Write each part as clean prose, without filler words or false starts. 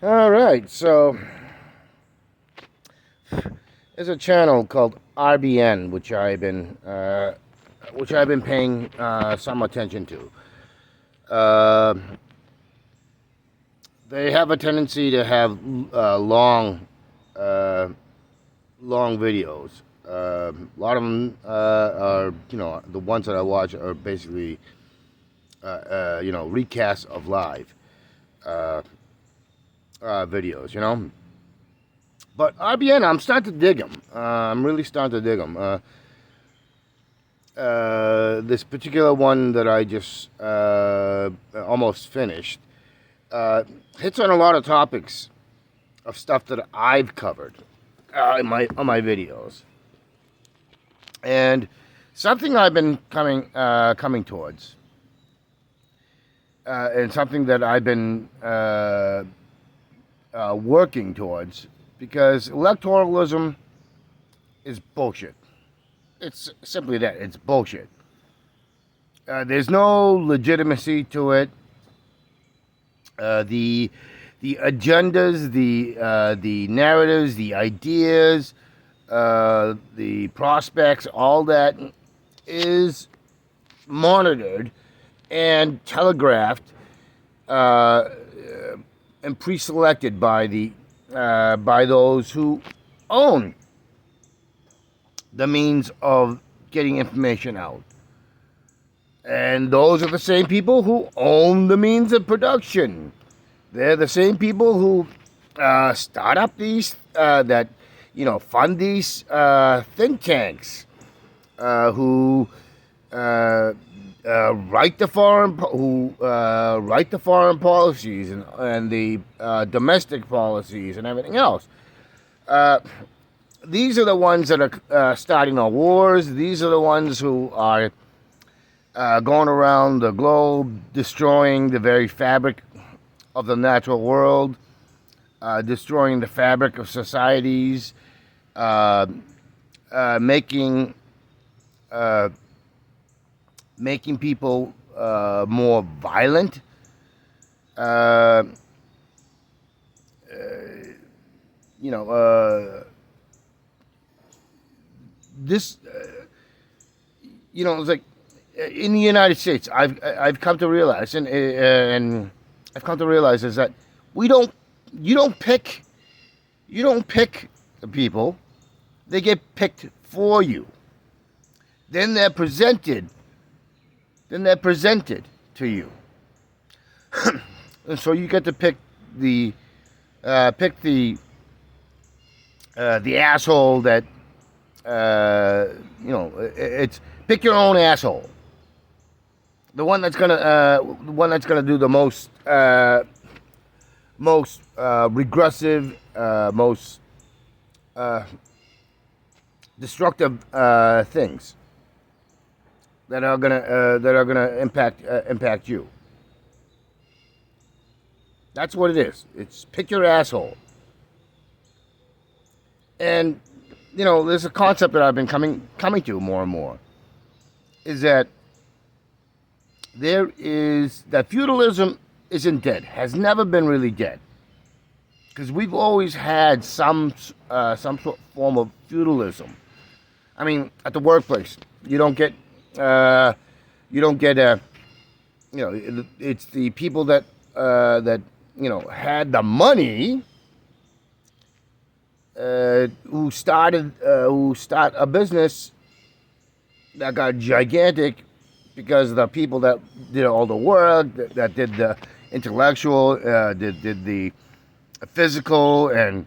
All right, so there's a channel called RBN, which I've been paying some attention to. Uh, they have a tendency to have uh, long videos. A lot of them are, the ones that I watch are basically, recasts of live uh, videos. But RBN, I'm starting to dig them. I'm really starting to dig them. This particular one that I just almost finished hits on a lot of topics of stuff that I've covered on my videos, and something I've been coming towards, and something that I've been working towards, because electoralism is bullshit. It's simply that. It's bullshit. There's no legitimacy to it. The agendas, the narratives, the ideas, the prospects, all that is monitored and telegraphed and pre-selected by those who own the means of getting information out. And those are the same people who own the means of production. They're the same people who start up these, fund these think tanks, who write the foreign policies and the domestic policies and everything else. These are the ones that are starting our wars. These are the ones who are going around the globe, destroying the very fabric of the natural world, destroying the fabric of societies, making people more violent. This, it's like in the United States, I've come to realize, and I've come to realize is that you don't pick the people; they get picked for you. Then they're presented to you, and so you get to pick the asshole that it's pick your own asshole. The one that's gonna do the most regressive, most destructive things that are gonna impact you. That's what it is. It's pick your asshole. And there's a concept that I've been coming to more and more, is that that feudalism isn't dead, has never been really dead, because we've always had some sort form of feudalism. I mean, at the workplace, you don't get it's the people that had the money, who start a business that got gigantic, because the people that did all the work, that did the intellectual, did the physical and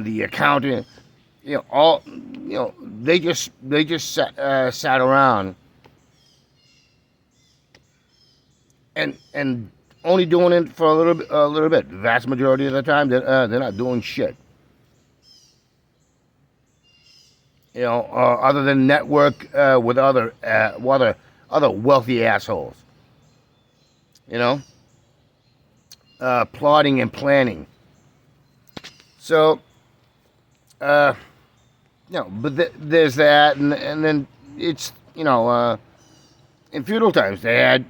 the accounting, they just sat around and only doing it for a little bit. The vast majority of the time, they're not doing shit. Other than network with other wealthy assholes. Plotting and planning. So, but there's that, and then it's in feudal times they had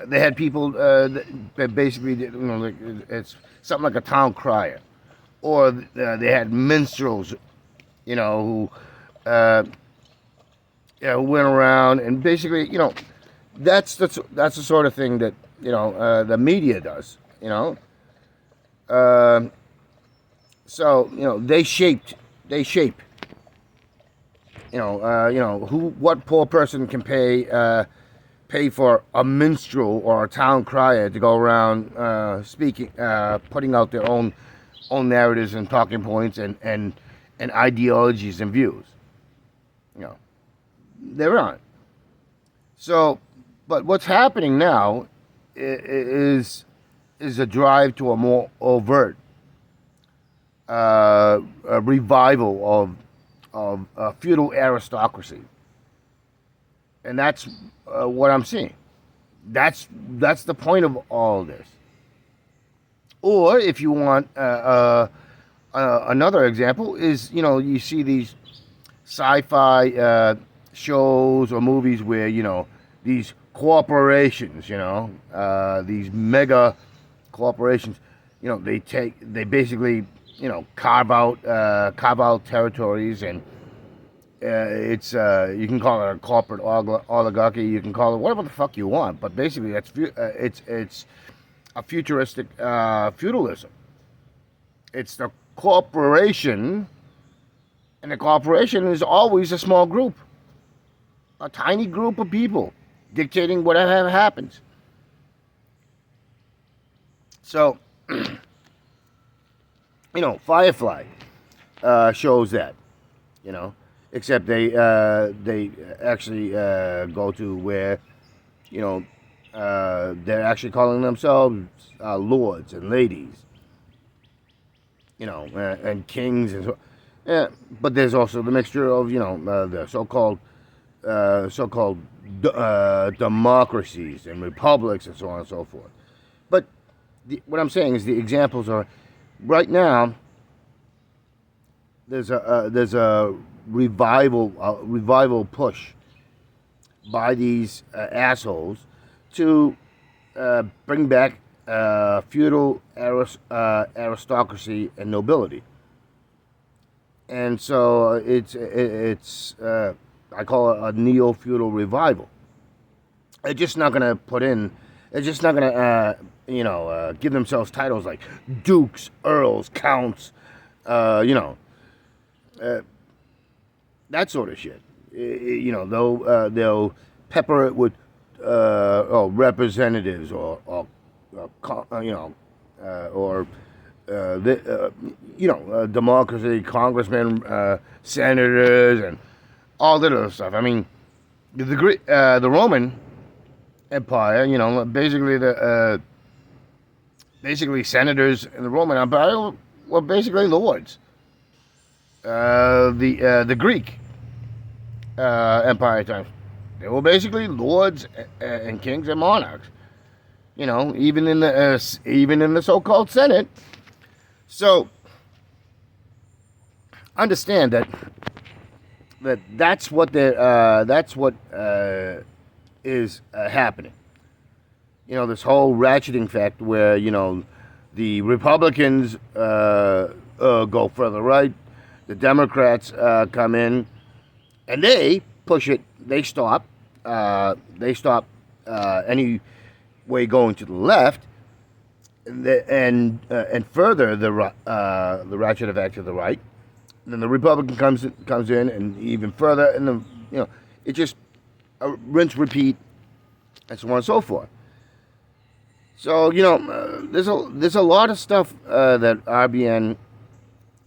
They had people that basically, like it's something like a town crier, or they had minstrels, who went around and basically, that's the sort of thing that the media does, Uh, so they shape, what poor person can pay for a minstrel or a town crier to go around speaking, putting out their own narratives and talking points and ideologies and views. You know, there aren't. So, but what's happening now is a drive to a more overt a revival of feudal aristocracy, and that's what I'm seeing. That's the point of all this. Or if you want another example is you see these sci-fi shows or movies where these corporations, these mega corporations, they basically carve out territories, and it's you can call it a corporate oligarchy, you can call it whatever the fuck you want, but basically it's a futuristic feudalism. It's the corporation, and the corporation is always a small group, a tiny group of people dictating whatever happens. So, Firefly shows that, except they actually go to where, they're actually calling themselves lords and ladies, and kings and so. Yeah, but there's also the mixture of the so-called democracies and republics and so on and so forth. But what I'm saying is the examples are right now. There's a revival push by these assholes to bring back feudal aristocracy and nobility. And so it's I call it a neo-feudal revival. They're just not going to they're just not going to, give themselves titles like dukes, earls, counts, that sort of shit. They'll pepper it with representatives or democracy, congressmen, senators, and all that other stuff. I mean, the Roman Empire, basically senators in the Roman Empire were basically lords. The Greek Empire times, they were basically lords and kings and monarchs. Even in the so-called Senate. So understand that's what is happening. This whole ratcheting effect where the Republicans go further right, the Democrats come in, and they push it. They stop any way going to the left, and further the ratchet effect to the right. And then the Republican comes in, and even further, and then it just rinse, repeat, and so on and so forth. So there's a lot of stuff that RBN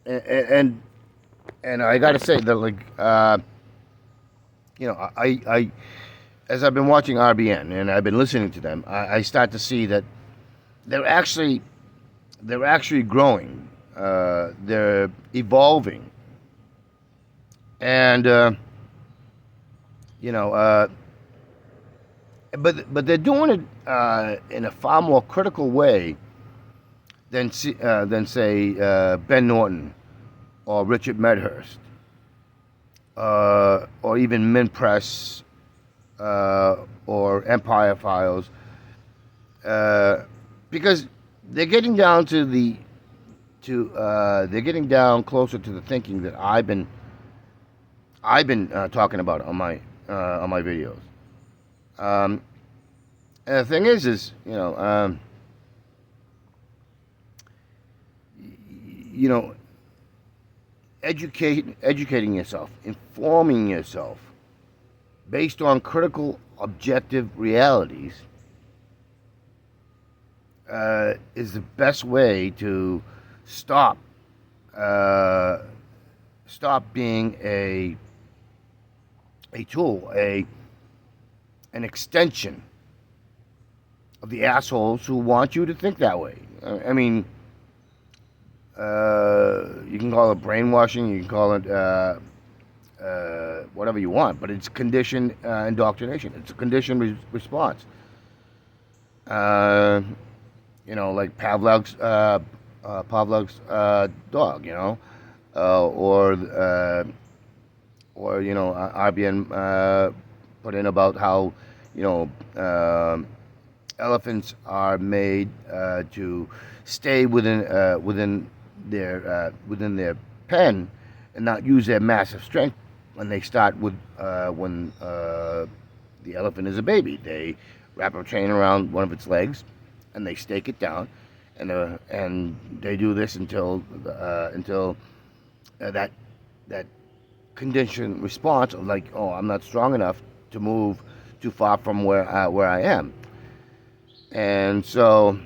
and I got to say that I as I've been watching RBN and I've been listening to them, I start to see that they're actually growing. They're evolving, and but they're doing it in a far more critical way than say Ben Norton or Richard Medhurst or even Mint Press or Empire Files. because they're getting down to they're getting down closer to the thinking that I've been talking about on my videos. Um, and the thing is you know, educating yourself, informing yourself based on critical, objective realities is the best way to stop stop being a tool, an extension of the assholes who want you to think that way. I mean, you can call it brainwashing, you can call it whatever you want, but it's conditioned indoctrination. It's a conditioned response. Like Pavlov's dog, or RBN put in about how elephants are made to stay within their pen and not use their massive strength when they start when the elephant is a baby. They wrap a chain around one of its legs and they stake it down, and they do this until that conditioned response of like, oh, I'm not strong enough to move too far from where I am. And so,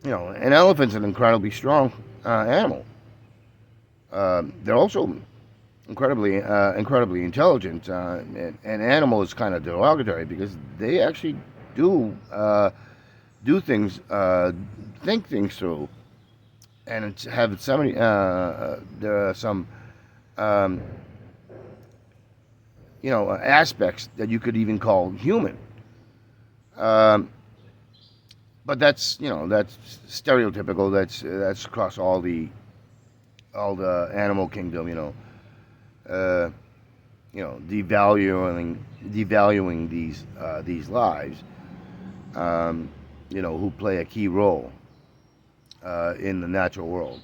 an elephant's an incredibly strong animal. They're also incredibly intelligent. And animal is kind of derogatory because they actually do things, think things through, and have so many. There are some aspects that you could even call human. But that's stereotypical. That's across all the animal kingdom. Devaluing these lives. Who play a key role in the natural world.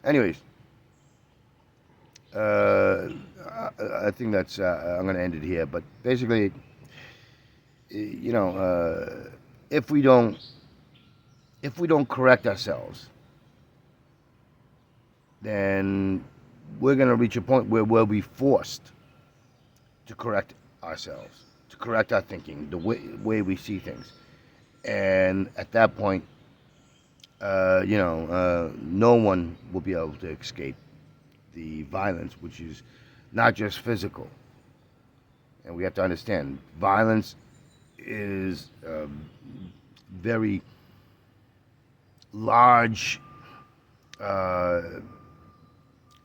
Anyways, I think that's I'm going to end it here. But basically, if we don't correct ourselves, then we're going to reach a point where we'll be forced to correct ourselves, to correct our thinking, the way we see things. And at that point, no one will be able to escape the violence, which is not just physical. And we have to understand, violence is a very large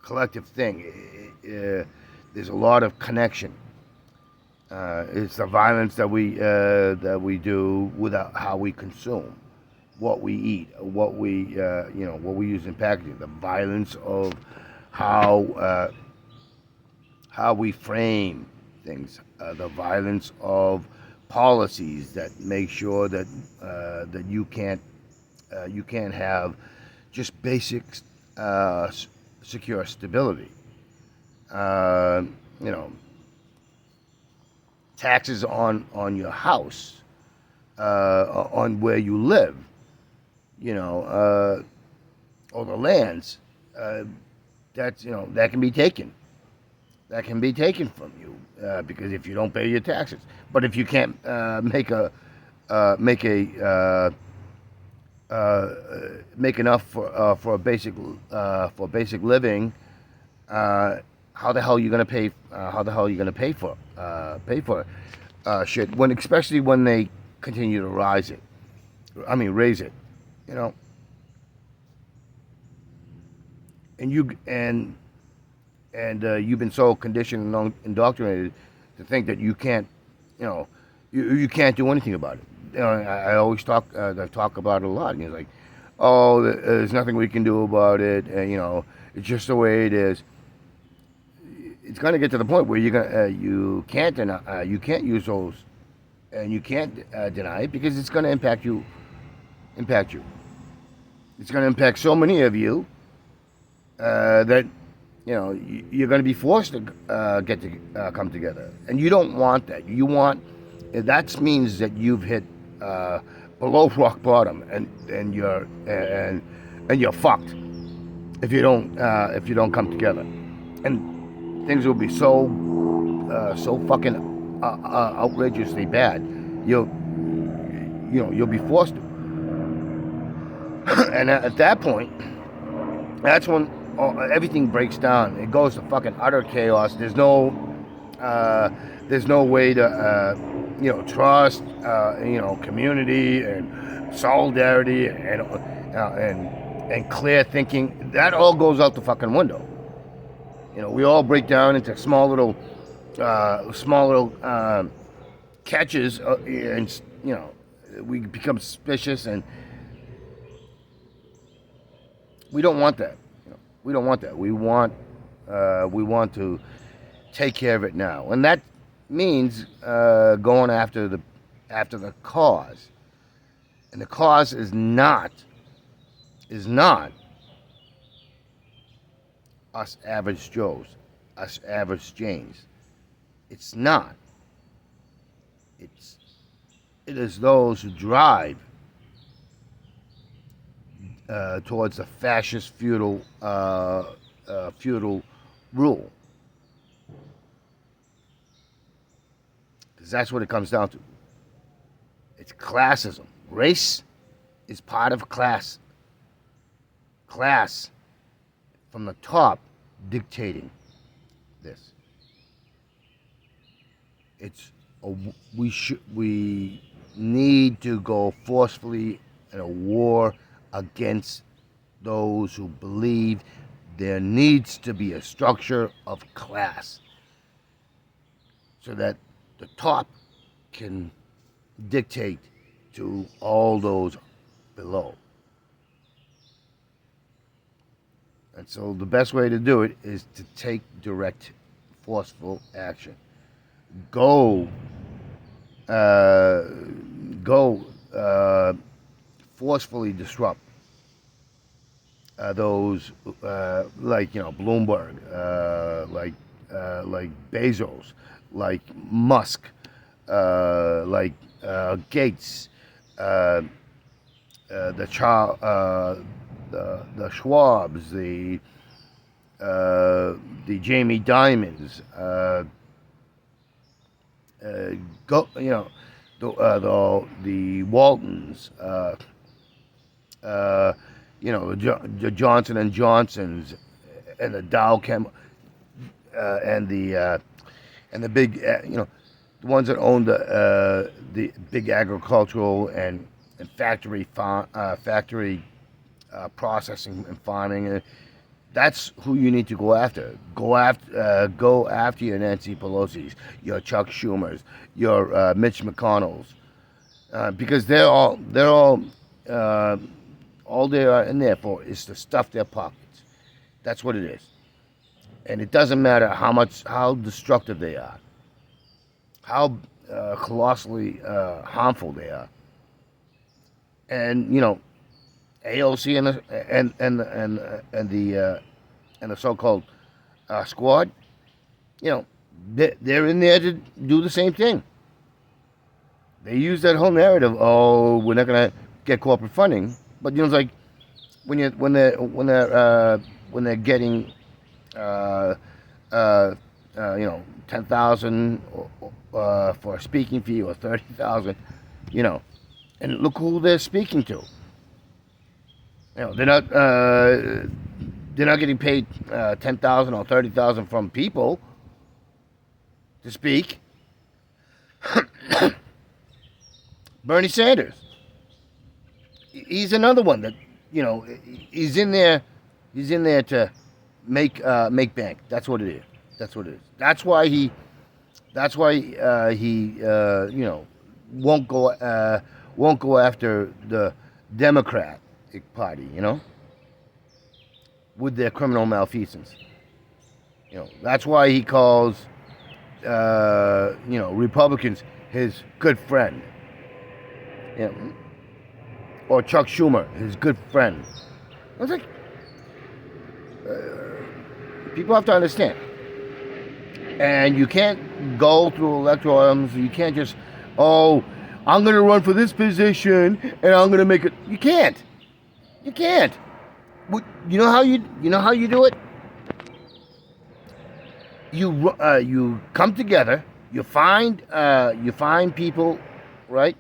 collective thing. There's a lot of connection. It's the violence that we do with how we consume, what we eat, what we use in packaging. The violence of how we frame things. The violence of policies that make sure that that you can't have just basic secure stability. Taxes on your house, on where you live, or the lands. That can be taken. That can be taken from you because if you don't pay your taxes. But if you can't make enough for a basic living, how the hell are you gonna pay? How the hell are you gonna pay for shit? Especially when they continue to raise it. And you've been so conditioned and indoctrinated to think that you can't, you can't do anything about it. I always talk about it a lot. And it's like, oh, there's nothing we can do about it. It's just the way it is. It's going to get to the point where you can't use those and you can't deny it because it's going to impact you. Impact you. It's going to impact so many of you that you're going to be forced to come together, and you don't want that. You want that means that you've hit below rock bottom, and you're fucked if you don't come together, and things will be so fucking outrageously bad. You'll be forced to, and at that point, that's when everything breaks down. It goes to fucking utter chaos. There's no way to trust, community and solidarity and clear thinking. That all goes out the fucking window. We all break down into small little catches, and we become suspicious, and we don't want that. We don't want that. We want to take care of it now, and that means going after the cause, and the cause is not us average Joes, us average Janes. It's not. It is those who drive towards the fascist feudal rule, because that's what it comes down to. It's classism. Race is part of class. Class from the top dictating this. We need to go forcefully in a war against those who believe there needs to be a structure of class so that the top can dictate to all those below. And so the best way to do it is to take direct, forceful action. Go forcefully disrupt those like Bloomberg, like Bezos, like Musk, like Gates, the Schwabs, the Jamie Dimons, the Waltons, the Johnson and Johnsons, and the Dow Chem, and the big, the ones that own the big agricultural and factory processing and farming. That's who you need to go after. Go after your Nancy Pelosi's, your Chuck Schumer's, your Mitch McConnell's, because they're all they are in there for is to stuff their pockets. That's what it is, and it doesn't matter how destructive they are, how colossally harmful they are, and AOC and the so-called squad, they're in there to do the same thing. They use that whole narrative. Oh, we're not gonna get corporate funding, but it's like when they're getting 10,000 for a speaking fee or 30,000, and look who they're speaking to. They're not getting paid 10,000 or 30,000 from people to speak. Bernie Sanders, he's another one that he's in there to make bank. That's what it is. That's why he won't go after the Democrat Party, with their criminal malfeasance. That's why he calls Republicans his good friend. You know, or Chuck Schumer, his good friend. I was like, people have to understand. And you can't go through electorals. You can't just, oh, I'm going to run for this position and I'm going to make it. You can't. You can't. You know how you do it? You come together. You find people, right,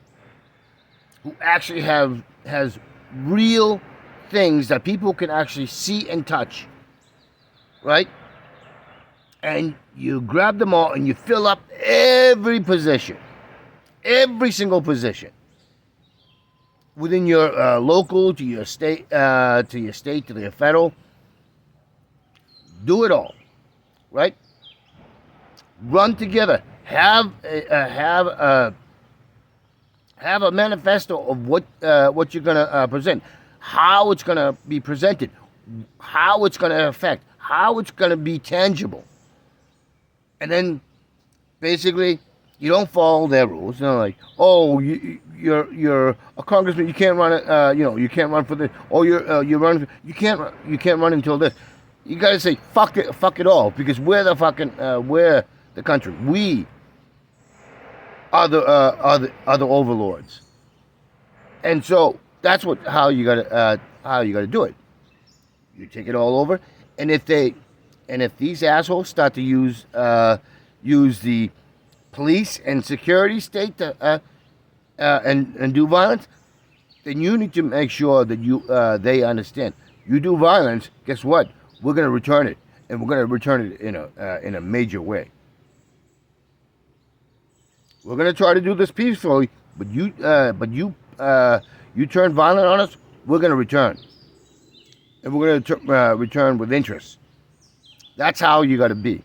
who actually has real things that people can actually see and touch, right? And you grab them all and you fill up every position, every single position within your local, to your state, to your federal. Do it all, right? Run together. Have a manifesto of what you're gonna present, how it's gonna be presented, how it's gonna affect, how it's gonna be tangible, and then basically you don't follow their rules. You know, like, oh, you're a congressman, you can't run it. You can't run for this. Oh, you're running. You can't run until this. You gotta say fuck it all, because we're the country. We are the overlords, and so that's how you gotta do it. You take it all over, and if these assholes start to use the police and security state to and do violence, then you need to make sure that they understand. You do violence, guess what? We're gonna return it, and we're gonna return it in a major way. We're gonna try to do this peacefully, but you turn violent on us, we're gonna return, and we're gonna return with interest. That's how you gotta be.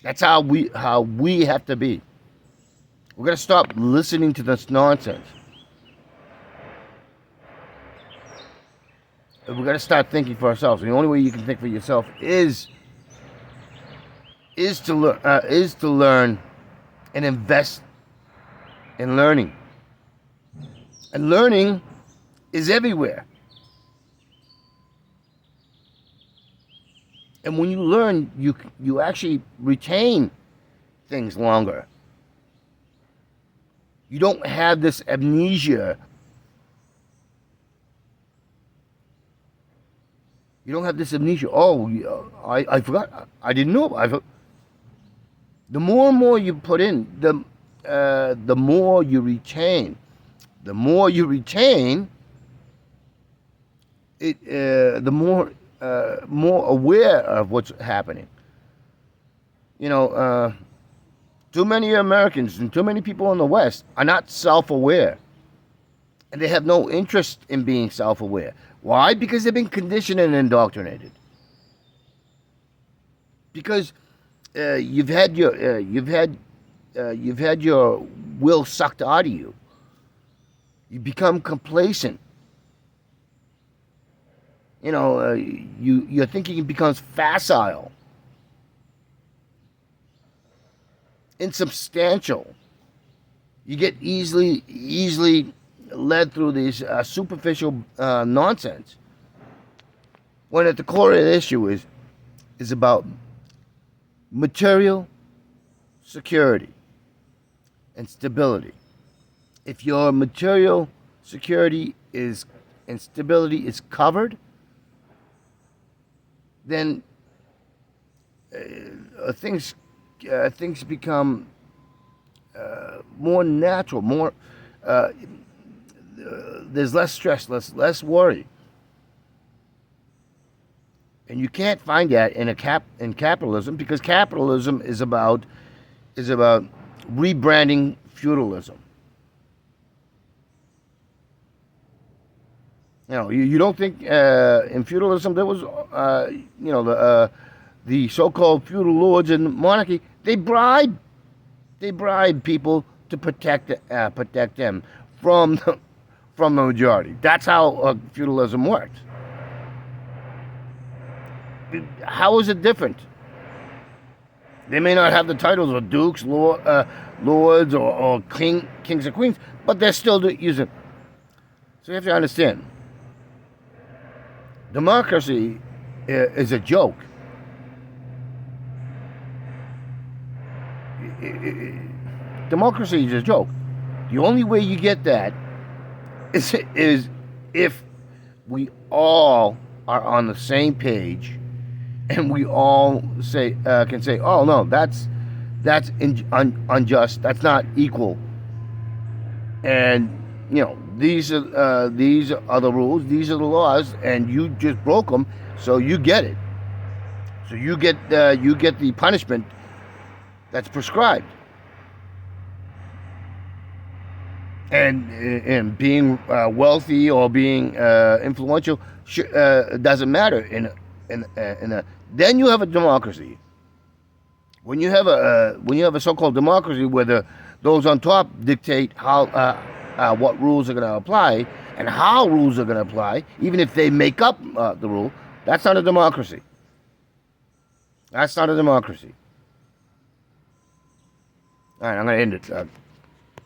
That's how we have to be. We're gonna stop listening to this nonsense. And we're gonna start thinking for ourselves. And the only way you can think for yourself is to learn and invest in learning. And learning is everywhere. And when you learn, you actually retain things longer. You don't have this amnesia. You don't have this amnesia. Oh, I forgot. I didn't know. The more and more you put in, the more you retain. The more you retain, the more aware of what's happening. Too many Americans and too many people in the West are not self-aware, and they have no interest in being self-aware. Why? Because they've been conditioned and indoctrinated. Because you've had your will sucked out of you. You become complacent. Your thinking becomes facile, insubstantial. You get easily led through these superficial nonsense. When at the core of the issue is about material security and stability. If your material security and stability is covered, then things become more natural, more there's less stress, less worry. And you can't find that in capitalism, because capitalism is about rebranding feudalism. You don't think in feudalism there was the so-called feudal lords and monarchy, they bribe people to protect them from the majority. That's how feudalism works. How is it different? They may not have the titles of dukes, lords, or kings and queens, but they're still using. So you have to understand, democracy is a joke. Democracy is a joke. The only way you get that is if we all are on the same page, and we all can say, "Oh no, that's unjust. That's not equal." And these are the rules. These are the laws, and you just broke them, so you get it. So you get the punishment that's prescribed. And being wealthy or being influential doesn't matter. Then you have a democracy. When you have a so-called democracy where those on top dictate how what rules are going to apply and how rules are going to apply, even if they make up the rule, that's not a democracy. That's not a democracy. All right, I'm going to end it.